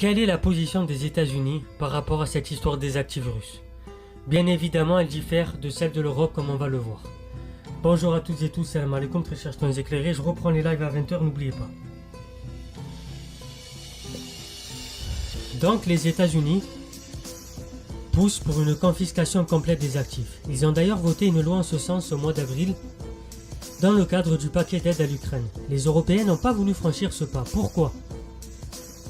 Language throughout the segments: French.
Quelle est la position des États-Unis par rapport à cette histoire des actifs russes? Bien évidemment, elle diffère de celle de l'Europe comme on va le voir. Bonjour à toutes et tous, salam alaikum, très chers stones éclairés, je reprends les lives à 20 h, n'oubliez pas. Donc les États-Unis poussent pour une confiscation complète des actifs. Ils ont d'ailleurs voté une loi en ce sens au mois d'avril dans le cadre du paquet d'aide à l'Ukraine. Les Européens n'ont pas voulu franchir ce pas. Pourquoi?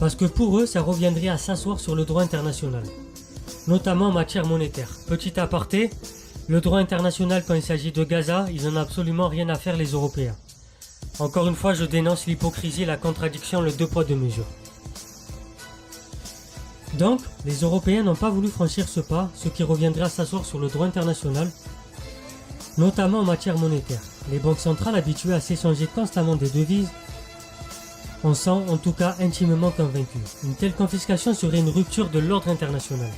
Parce que pour eux, ça reviendrait à s'asseoir sur le droit international, notamment en matière monétaire. Petit aparté, le droit international quand il s'agit de Gaza, ils n'en ont absolument rien à faire les Européens. Encore une fois, je dénonce l'hypocrisie, la contradiction, le deux poids deux mesures. Donc, les Européens n'ont pas voulu franchir ce pas, ce qui reviendrait à s'asseoir sur le droit international, notamment en matière monétaire. Les banques centrales habituées à s'échanger constamment des devises en sont en tout cas intimement convaincus. Une telle confiscation serait une rupture de l'ordre international.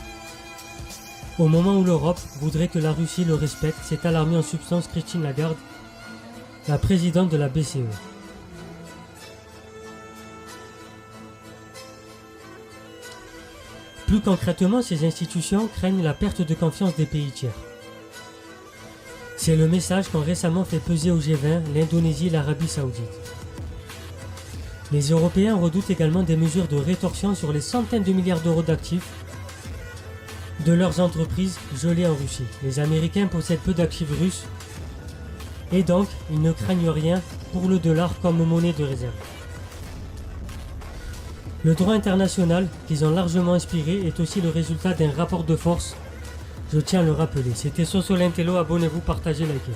Au moment où l'Europe voudrait que la Russie le respecte, s'est alarmée en substance Christine Lagarde, la présidente de la BCE. Plus concrètement, ces institutions craignent la perte de confiance des pays tiers. C'est le message qu'ont récemment fait peser au G20 l'Indonésie et l'Arabie Saoudite. Les Européens redoutent également des mesures de rétorsion sur les centaines de milliards d'euros d'actifs de leurs entreprises gelées en Russie. Les Américains possèdent peu d'actifs russes et donc ils ne craignent rien pour le dollar comme monnaie de réserve. Le droit international qu'ils ont largement inspiré est aussi le résultat d'un rapport de force, je tiens à le rappeler. C'était Soso Lintello, abonnez-vous, partagez, likez.